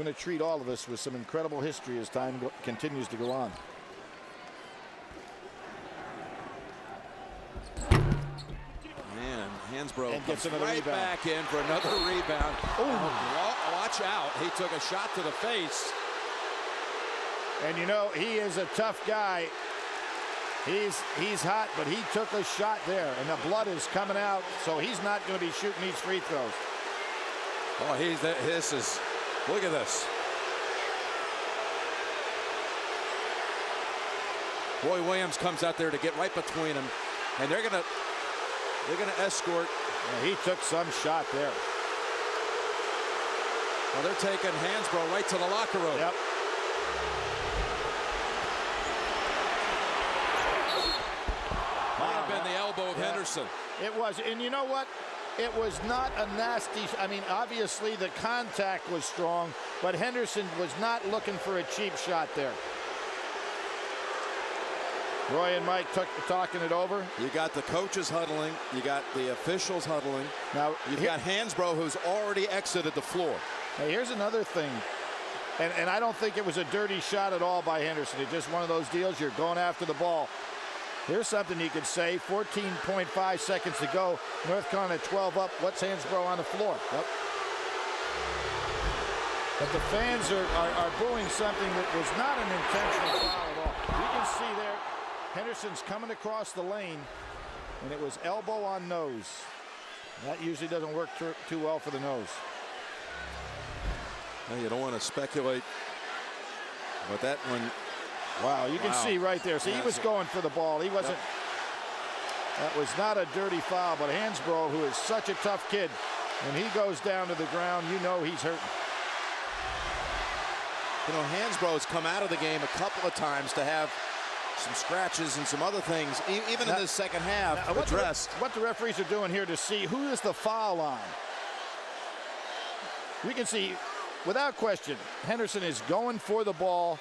going to treat all of us with some incredible history as time continues to go on. Man, Hansbrough and gets comes another right rebound. back in for another rebound. Oh, watch out. He took a shot to the face. And you know, he is a tough guy. He's hot, but he took a shot there, and the blood is coming out, so he's not going to be shooting these free throws. Oh, this is, look at this. Roy Williams comes out there to get right between them, and they're gonna escort. Yeah, he took some shot there. Well, they're taking Hansbrough right to the locker room. Yep. Might have been the elbow of Henderson. It was, and you know what? It was not a nasty, I mean, obviously the contact was strong, but Henderson was not looking for a cheap shot there. Roy and Mike talking it over. You got the coaches huddling. You got the officials huddling. Now you've got Hansbrough, who's already exited the floor. Hey, here's another thing, and I don't think it was a dirty shot at all by Henderson. It's just one of those deals. You're going after the ball. Here's something you could say. 14.5 seconds to go. North Carolina 12 up. What's Hansbrough on the floor? Yep. But the fans are booing something that was not an intentional foul at all. You can see there, Henderson's coming across the lane, and it was elbow on nose. That usually doesn't work too well for the nose. Well, you don't want to speculate, but that one. Wow, you can see right there. See, he was going for the ball. He wasn't. That was not a dirty foul, but Hansbrough, who is such a tough kid, when he goes down to the ground, you know he's hurting. You know, Hansbrough has come out of the game a couple of times to have some scratches and some other things, even in the second half, addressed. What the referees are doing here to see who is the foul on. We can see, without question, Henderson is going for the ball.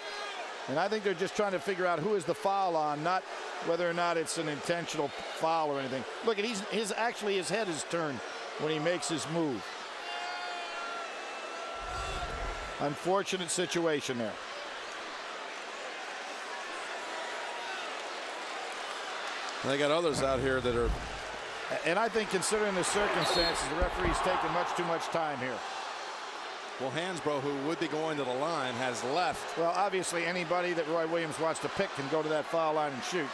And I think they're just trying to figure out who is the foul on, not whether or not it's an intentional foul or anything. Look, at actually his head is turned when he makes his move. Unfortunate situation there. They got others out here that are. And I think, considering the circumstances, the referee's taking much too much time here. Well, Hansbrough, who would be going to the line, has left. Well, obviously, anybody that Roy Williams wants to pick can go to that foul line and shoot.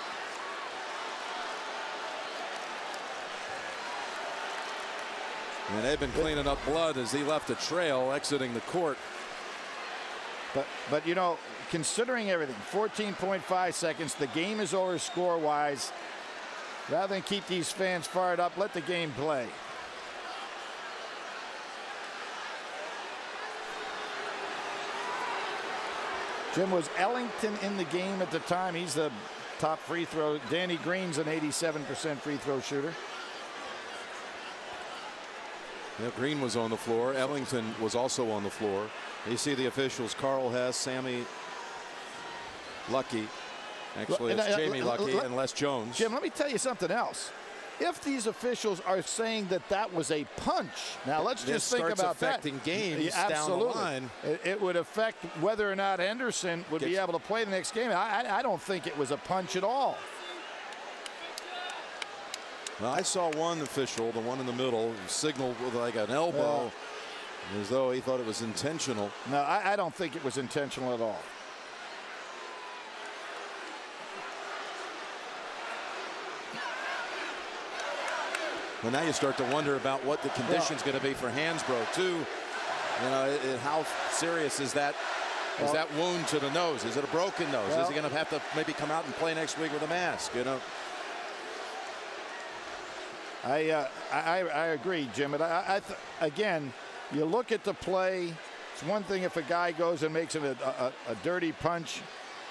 And they've been cleaning up blood as he left a trail exiting the court. But you know, considering everything, 14.5 seconds, the game is over score-wise. Rather than keep these fans fired up, let the game play. Jim, was Ellington in the game at the time? He's the top free throw. Danny Green's an 87% free throw shooter. Yeah, Green was on the floor. Ellington was also on the floor. You see the officials, Carl Hess, Sammy Lucky. Actually, it's Jamie Lucky and Les Jones. Jim, let me tell you something else. If these officials are saying that that was a punch, now let's just think about that. Affecting games Absolutely. down the line. It would affect whether or not Henderson would be able to play the next game. I don't think it was a punch at all. Well, I saw one official, the one in the middle, signaled with like an elbow, as though he thought it was intentional. No, I don't think it was intentional at all. Well, now you start to wonder about what the condition's going to be for Hansbrough, too. You know, how serious is that? Is that wound to the nose? Is it a broken nose? Is he going to have to maybe come out and play next week with a mask? You know. I agree, Jim. But again, you look at the play. It's one thing if a guy goes and makes it a dirty punch,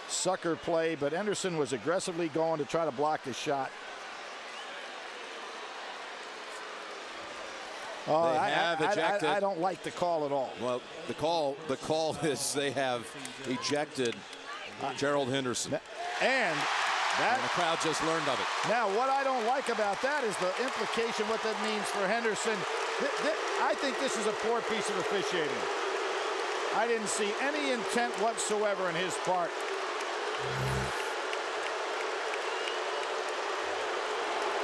sucker play, but Henderson was aggressively going to try to block the shot. Oh, I don't like the call at all. Well, the call is they have ejected Gerald Henderson. And the crowd just learned of it. Now, what I don't like about that is the implication, what that means for Henderson. I think this is a poor piece of officiating. I didn't see any intent whatsoever in his part.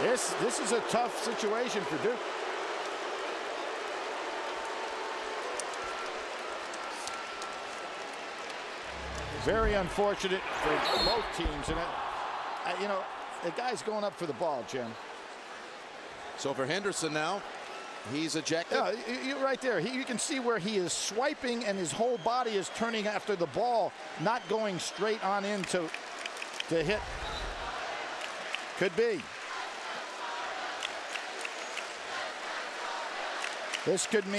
This is a tough situation for Duke. Very unfortunate for both teams. And you know, the guy's going up for the ball, Jim. So for Henderson now, he's ejected. Yeah, you're right there. You can see where he is swiping and his whole body is turning after the ball, not going straight on in to hit. Could be. This could mean